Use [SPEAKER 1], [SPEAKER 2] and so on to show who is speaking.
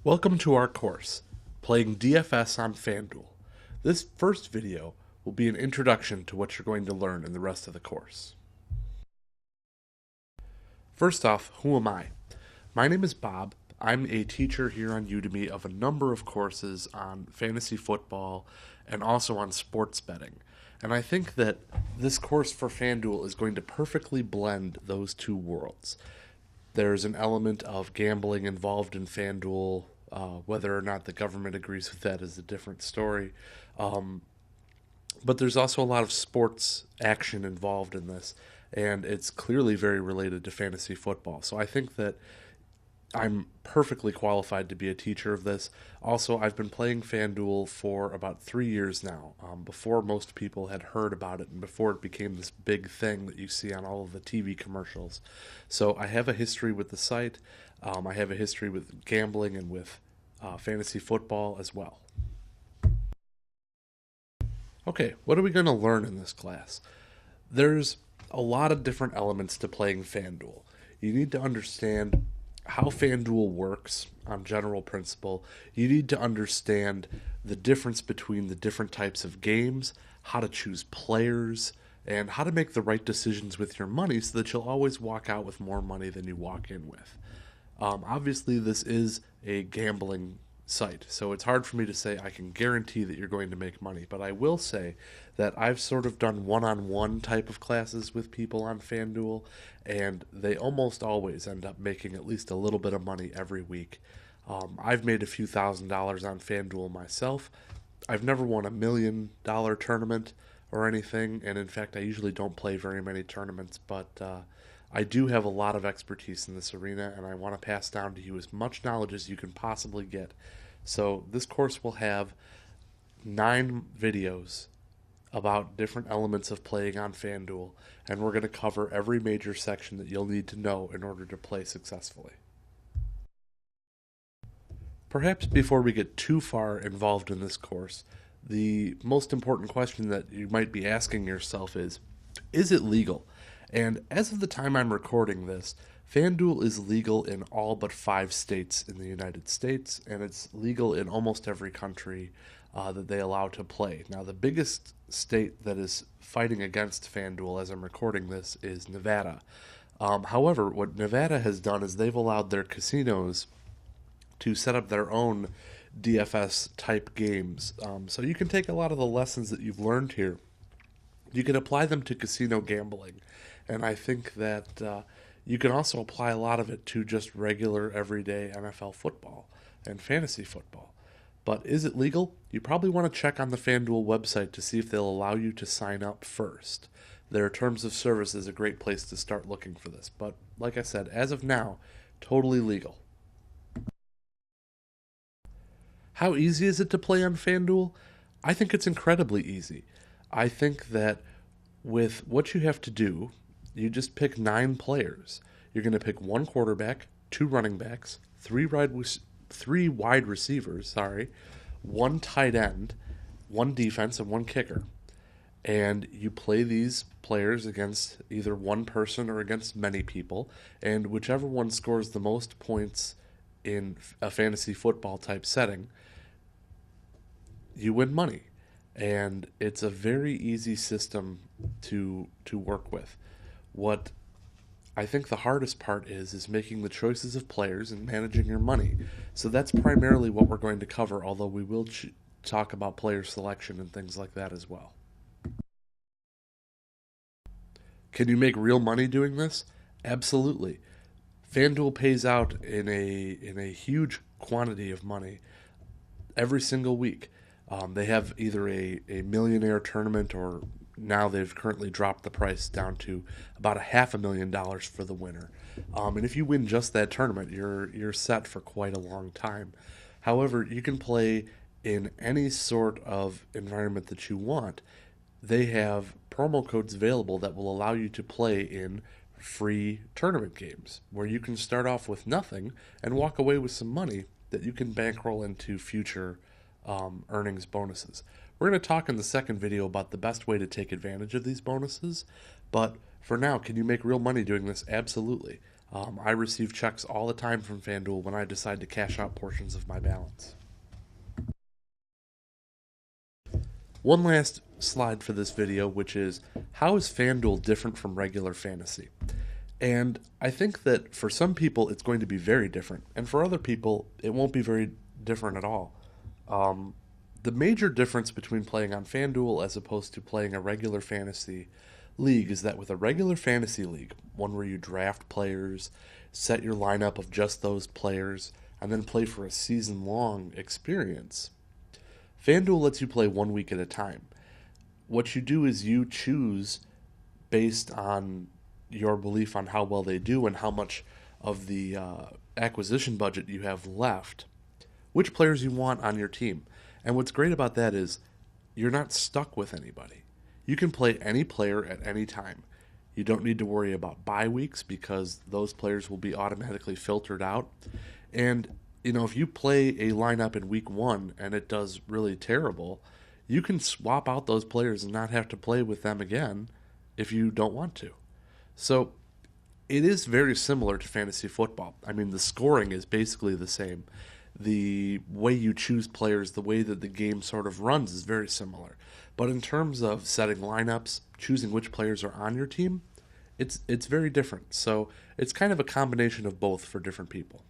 [SPEAKER 1] Welcome to our course, Playing DFS on FanDuel. This first video will be an introduction to what you're going to learn in the rest of the course. First off, who am I? My name is Bob. I'm a teacher here on Udemy of a number of courses on fantasy football and also on sports betting. And I think that this course for FanDuel is going to perfectly blend those two worlds. There's an element of gambling involved in FanDuel. Whether or not the government agrees with that is a different story. But there's also a lot of sports action involved in this, and it's clearly very related to fantasy football. So I think that I'm perfectly qualified to be a teacher of this. Also, I've been playing FanDuel for about 3 years now, before most people had heard about it and before it became this big thing that you see on all of the TV commercials. So I have a history with the site. I have a history with gambling and with fantasy football as well. Okay, what are we going to learn in this class? There's a lot of different elements to playing FanDuel. You need to understand how FanDuel works on general principle. You need to understand the difference between the different types of games, how to choose players, and how to make the right decisions with your money so that you'll always walk out with more money than you walk in with. Obviously, this is a gambling site, so it's hard for me to say I can guarantee that you're going to make money, but I will say that I've sort of done one-on-one type of classes with people on FanDuel, and they almost always end up making at least a little bit of money every week. I've made a few $1,000s on FanDuel myself. I've never won $1 million tournament or anything, and in fact, I usually don't play very many tournaments, but I do have a lot of expertise in this arena, and I want to pass down to you as much knowledge as you can possibly get. So this course will have 9 videos about different elements of playing on FanDuel, and we're going to cover every major section that you'll need to know in order to play successfully. Perhaps before we get too far involved in this course, the most important question that you might be asking yourself is it legal? And as of the time I'm recording this, FanDuel is legal in all but 5 states in the United States, and it's legal in almost every country that they allow to play. Now, the biggest state that is fighting against FanDuel as I'm recording this is Nevada. However, what Nevada has done is they've allowed their casinos to set up their own DFS type games. So you can take a lot of the lessons that you've learned here, you can apply them to casino gambling. And I think that you can also apply a lot of it to just regular, everyday NFL football and fantasy football. But is it legal? You probably want to check on the FanDuel website to see if they'll allow you to sign up first. Their terms of service is a great place to start looking for this. But like I said, as of now, totally legal. How easy is it to play on FanDuel? I think it's incredibly easy. I think that with what you have to do, you just pick 9 players. You're going to pick 1 quarterback, 2 running backs, 3 wide receivers, 1 tight end, 1 defense, and 1 kicker. And you play these players against either one person or against many people, and whichever one scores the most points in a fantasy football type setting, you win money. And it's a very easy system to work with. What I think the hardest part is making the choices of players and managing your money. So that's primarily what we're going to cover, although we will talk about player selection and things like that as well. Can you make real money doing this? Absolutely. FanDuel pays out in a huge quantity of money every single week. They have either a millionaire tournament, or now they've currently dropped the price down to about $500,000 for the winner. And if you win just that tournament, you're set for quite a long time. However, you can play in any sort of environment that you want. They have promo codes available that will allow you to play in free tournament games, where you can start off with nothing and walk away with some money that you can bankroll into future earnings bonuses. We're going to talk in the second video about the best way to take advantage of these bonuses, but for now, can you make real money doing this? Absolutely. I receive checks all the time from FanDuel when I decide to cash out portions of my balance. One last slide for this video, which is how is FanDuel different from regular fantasy? And I think that for some people it's going to be very different, and for other people it won't be very different at all. The major difference between playing on FanDuel as opposed to playing a regular fantasy league is that with a regular fantasy league, one where you draft players, set your lineup of just those players, and then play for a season long experience, FanDuel lets you play 1 week at a time. What you do is you choose based on your belief on how well they do and how much of the acquisition budget you have left, which players you want on your team. And what's great about that is you're not stuck with anybody. You can play any player at any time. You don't need to worry about bye weeks because those players will be automatically filtered out. And, if you play a lineup in week 1 and it does really terrible, you can swap out those players and not have to play with them again if you don't want to. So it is very similar to fantasy football. I mean, the scoring is basically the same. The way you choose players, the way that the game sort of runs is very similar. But in terms of setting lineups, choosing which players are on your team, it's very different. So it's kind of a combination of both for different people.